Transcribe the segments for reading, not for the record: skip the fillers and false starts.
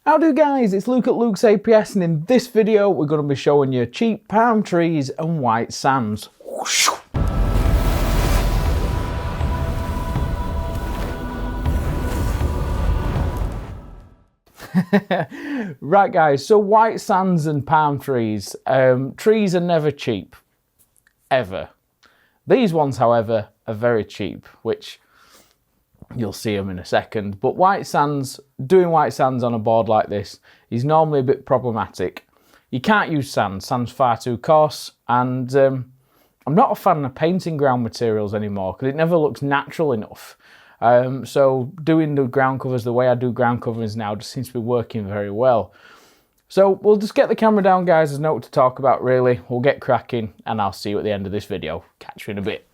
Howdy guys, it's Luke at Luke's APS, and in this video we're going to be showing you cheap palm trees and white sands. Right guys, so white sands and palm trees. Trees are never cheap, ever. These ones, however, are very cheap, which you'll see them in a second. But white sands, doing white sands on a board like this is normally a bit problematic. You can't use sand. Sand's far too coarse, and I'm not a fan of painting ground materials anymore because it never looks natural enough. So doing the ground covers the way I do ground covers now just seems to be working very well. So we'll just get the camera down, guys. There's no what to talk about really. We'll get cracking and I'll see you at the end of this video. Catch you in a bit.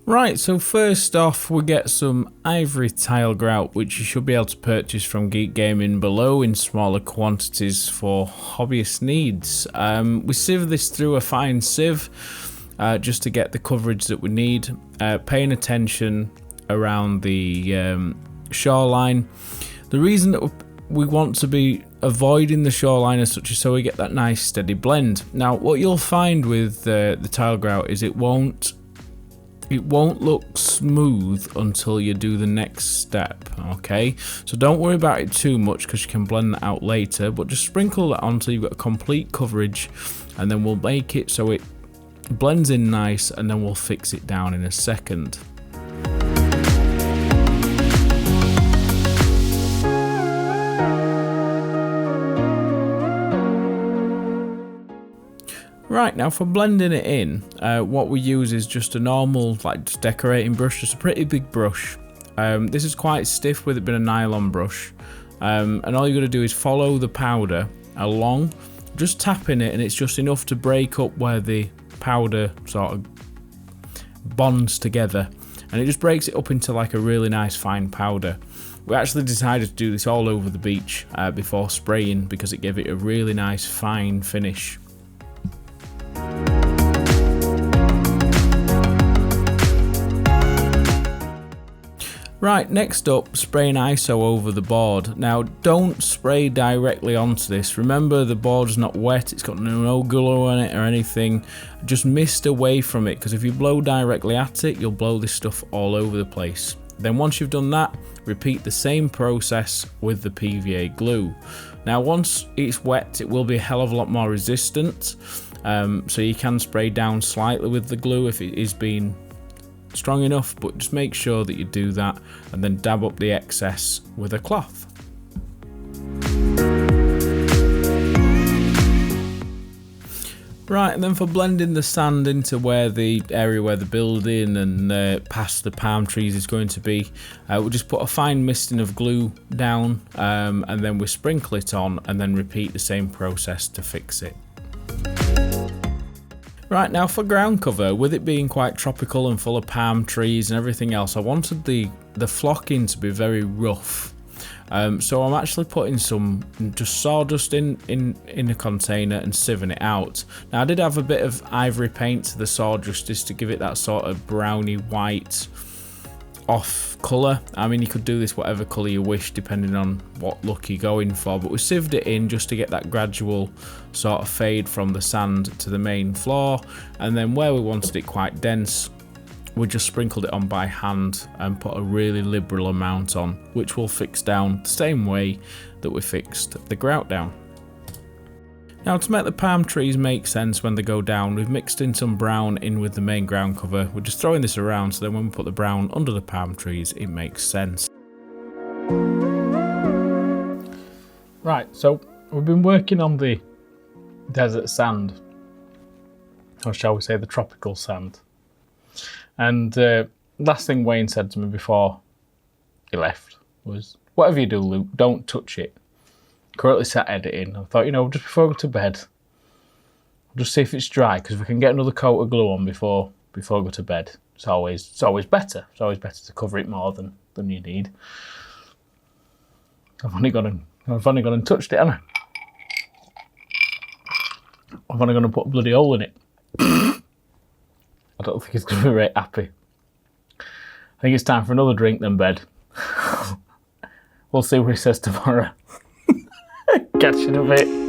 Right, so first off we get some ivory tile grout, which you should be able to purchase from Geek Gaming below in smaller quantities for hobbyist needs. We sieve this through a fine sieve just to get the coverage that we need, paying attention around the shoreline. The reason that we want to be avoiding the shoreline as such is so we get that nice steady blend. Now what you'll find with the tile grout is it won't look smooth until you do the next step, okay? So don't worry about it too much because you can blend that out later, but just sprinkle that on until you've got complete coverage, and then we'll make it so it blends in nice, and then we'll fix it down in a second. Right, now for blending it in, what we use is just a normal, just decorating brush, just a pretty big brush. This is quite stiff with it being a nylon brush, and all you're going to do is follow the powder along, just tapping it, and it's just enough to break up where the powder sort of bonds together, and it just breaks it up into like a really nice fine powder. We actually decided to do this all over the beach before spraying because it gave it a really nice fine finish. Right, next up, spraying ISO over the board. Now, don't spray directly onto this. Remember, the board's not wet, it's got no glue on it or anything. Just mist away from it, because if you blow directly at it, you'll blow this stuff all over the place. Then once you've done that, repeat the same process with the PVA glue. Now, once it's wet, it will be a hell of a lot more resistant. So you can spray down slightly with the glue if it is being strong enough, but just make sure that you do that and then dab up the excess with a cloth. Right, and then for blending the sand into where the area where the building and past the palm trees is going to be, we'll just put a fine misting of glue down, and then we sprinkle it on and then repeat the same process to fix it. Right, now for ground cover, with it being quite tropical and full of palm trees and everything else, I wanted the flocking to be very rough. So I'm actually putting some just sawdust in a container and sieving it out. Now I did have a bit of ivory paint to the sawdust just to give it that sort of browny white off colour. I mean, you could do this whatever colour you wish depending on what look you're going for, but we sieved it in just to get that gradual sort of fade from the sand to the main floor, and then where we wanted it quite dense, we just sprinkled it on by hand and put a really liberal amount on, which we'll fix down the same way that we fixed the grout down. Now, to make the palm trees make sense when they go down, we've mixed in some brown in with the main ground cover. We're just throwing this around so then when we put the brown under the palm trees, it makes sense. Right, so we've been working on the desert sand, or shall we say the tropical sand. And last thing Wayne said to me before he left was, whatever you do, Luke, don't touch it. Currently sat editing. I thought, just before I go to bed, I'll just see if it's dry, because if we can get another coat of glue on before I go to bed, it's always better. It's always better to cover it more than you need. I've only gone and touched it, haven't I? I've only gone and put a bloody hole in it. I don't think he's going to be very happy. I think it's time for another drink then bed. We'll see what he says tomorrow. Catch you in a bit.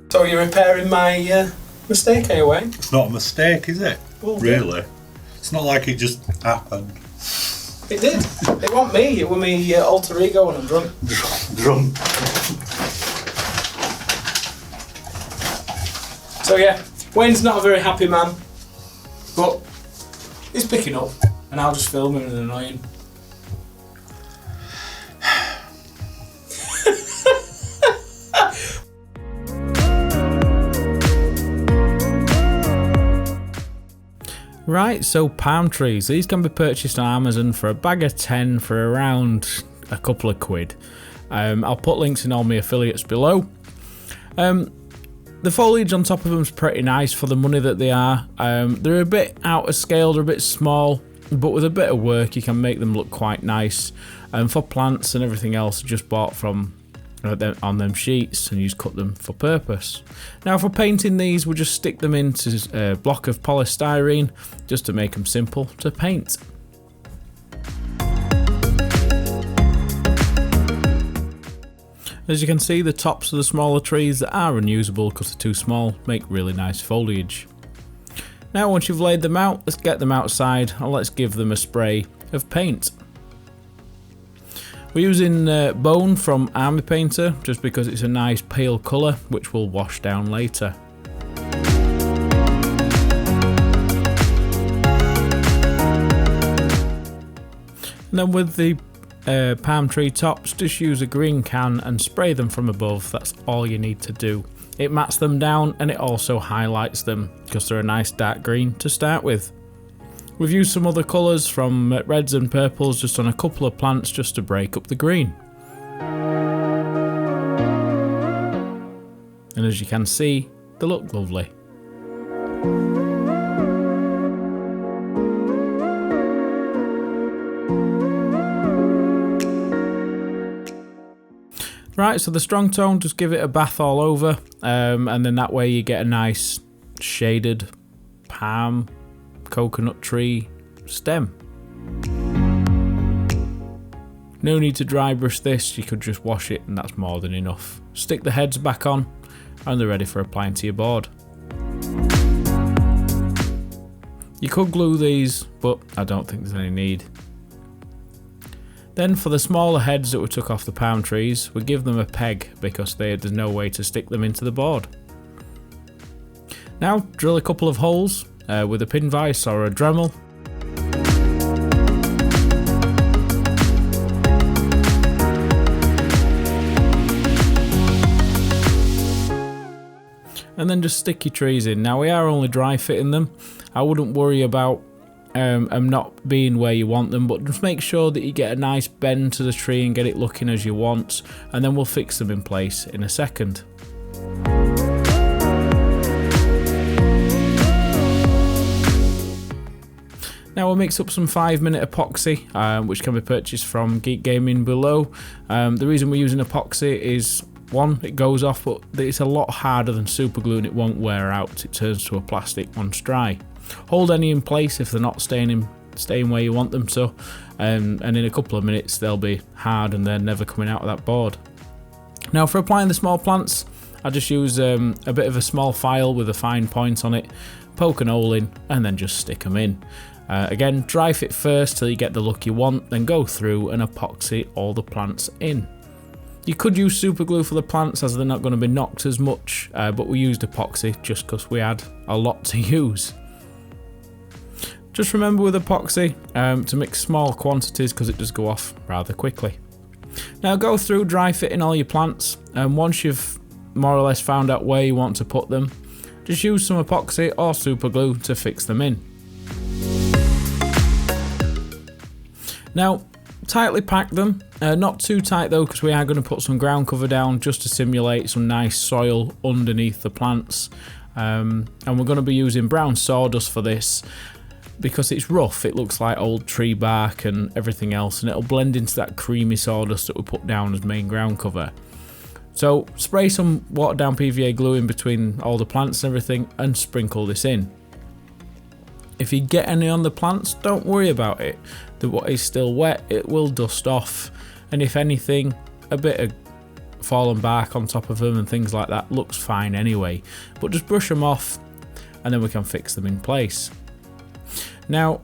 So you're repairing my mistake, are you, Wayne? It's not a mistake, is it? Well, really? yeah. It's not like it just happened. It did. It wasn't me. It was me alter ego when I'm drunk. Drunk. So yeah, Wayne's not a very happy man, but he's picking up, and I'll just film him and annoy him. Right, so palm trees. These can be purchased on Amazon for a bag of 10 for around a couple of quid. I'll put links in all my affiliates below. The foliage on top of them is pretty nice for the money that they are. They're a bit out of scale, they're a bit small, but with a bit of work you can make them look quite nice. For plants and everything else, I just bought from on them sheets and you just cut them for purpose. Now for painting these, we'll just stick them into a block of polystyrene just to make them simple to paint. As you can see, the tops of the smaller trees that are unusable because they're too small make really nice foliage. Now once you've laid them out, let's get them outside and let's give them a spray of paint. We're using Bone from Army Painter just because it's a nice pale colour which will wash down later. And then with the palm tree tops, just use a green can and spray them from above. That's all you need to do. It mats them down and it also highlights them because they're a nice dark green to start with. We've used some other colours from reds and purples just on a couple of plants just to break up the green. And as you can see, they look lovely. Right, so the strong tone, just give it a bath all over, and then that way you get a nice shaded palm coconut tree stem. No need to dry brush this, you could just wash it and that's more than enough. Stick the heads back on and they're ready for applying to your board. You could glue these, but I don't think there's any need. Then for the smaller heads that we took off the palm trees, we give them a peg because there's no way to stick them into the board. Now drill a couple of holes with a pin vise or a Dremel. And then just stick your trees in. Now we are only dry fitting them. I wouldn't worry about them not being where you want them, but just make sure that you get a nice bend to the tree and get it looking as you want, and then we'll fix them in place in a second. Now we'll mix up some 5-minute epoxy, which can be purchased from Geek Gaming below. The reason we're using epoxy is, one, it goes off, but it's a lot harder than super glue and it won't wear out. It turns to a plastic once dry. Hold any in place if they're not staying where you want them to, and in a couple of minutes they'll be hard and they're never coming out of that board. Now for applying the small plants, I just use a bit of a small file with a fine point on it, poke an hole in, and then just stick them in. Again, dry fit first till you get the look you want, then go through and epoxy all the plants in. You could use super glue for the plants as they're not going to be knocked as much, but we used epoxy just because we had a lot to use. Just remember with epoxy to mix small quantities because it does go off rather quickly. Now go through dry fitting all your plants, and once you've more or less found out where you want to put them, just use some epoxy or super glue to fix them in. Now tightly pack them, not too tight though because we are going to put some ground cover down just to simulate some nice soil underneath the plants, and we're going to be using brown sawdust for this because it's rough. It looks like old tree bark and everything else, and it'll blend into that creamy sawdust that we put down as main ground cover. So spray some watered down PVA glue in between all the plants and everything and sprinkle this in. If you get any on the plants, don't worry about it. The what is still wet, it will dust off, and if anything, a bit of fallen bark on top of them and things like that looks fine anyway, but just brush them off and then we can fix them in place. Now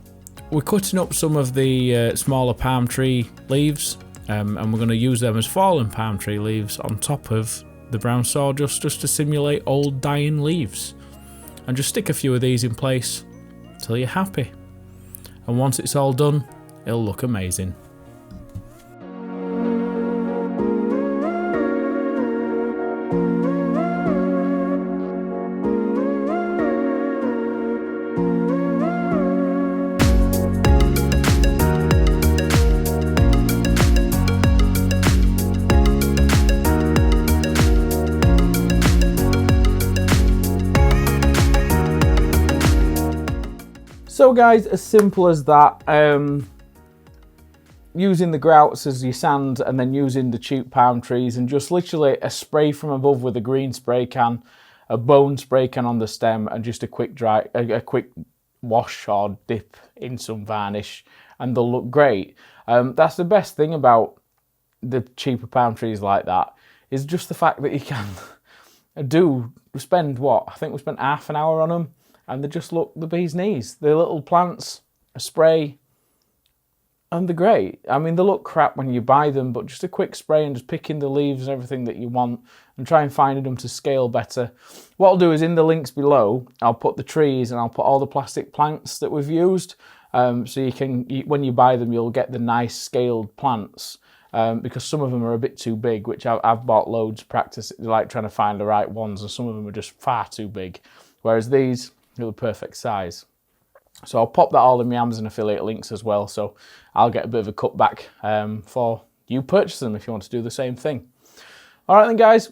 we're cutting up some of the smaller palm tree leaves, and we're going to use them as fallen palm tree leaves on top of the brown sawdust just to simulate old dying leaves, and just stick a few of these in place till you're happy, and once it's all done it'll look amazing. So guys, as simple as that, using the grouts as your sand and then using the cheap palm trees and just literally a spray from above with a green spray can, a bone spray can on the stem, and just a quick quick wash or dip in some varnish, and they'll look great. That's the best thing about the cheaper palm trees like that, is just the fact that you can spend what? I think we spent half an hour on them, and they just look the bee's knees. They're little plants, a spray, and they're great. I mean, they look crap when you buy them, but just a quick spray and just picking the leaves and everything that you want and try and finding them to scale better. What I'll do is in the links below, I'll put the trees and I'll put all the plastic plants that we've used. So you can, when you buy them, you'll get the nice scaled plants. Because some of them are a bit too big, which I've bought loads practice, like trying to find the right ones, and some of them are just far too big. Whereas these are the perfect size. So I'll pop that all in my Amazon affiliate links as well, so I'll get a bit of a cutback for you purchase them if you want to do the same thing. Alright then guys,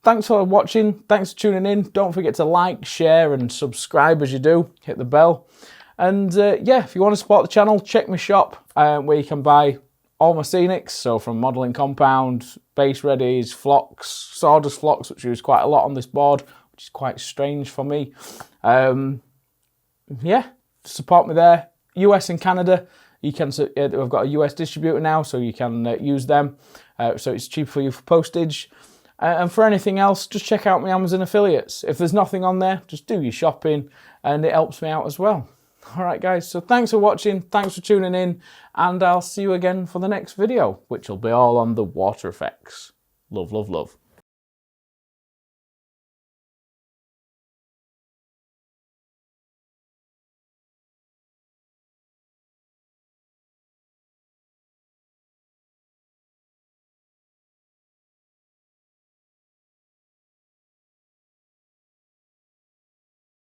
thanks for watching, thanks for tuning in. Don't forget to like, share and subscribe as you do, hit the bell. And yeah, if you want to support the channel, check my shop where you can buy all my SCENICs, so from modelling compound, base readies, flocks, sawdust flocks, which I use quite a lot on this board, which is quite strange for me. Yeah, support me there. US and Canada, you can. We've got a US distributor now, so you can use them. So it's cheaper for you for postage. And for anything else, just check out my Amazon affiliates. If there's nothing on there, just do your shopping, and it helps me out as well. All right, guys. So thanks for watching. Thanks for tuning in, and I'll see you again for the next video, which will be all on the water effects. Love, love, love.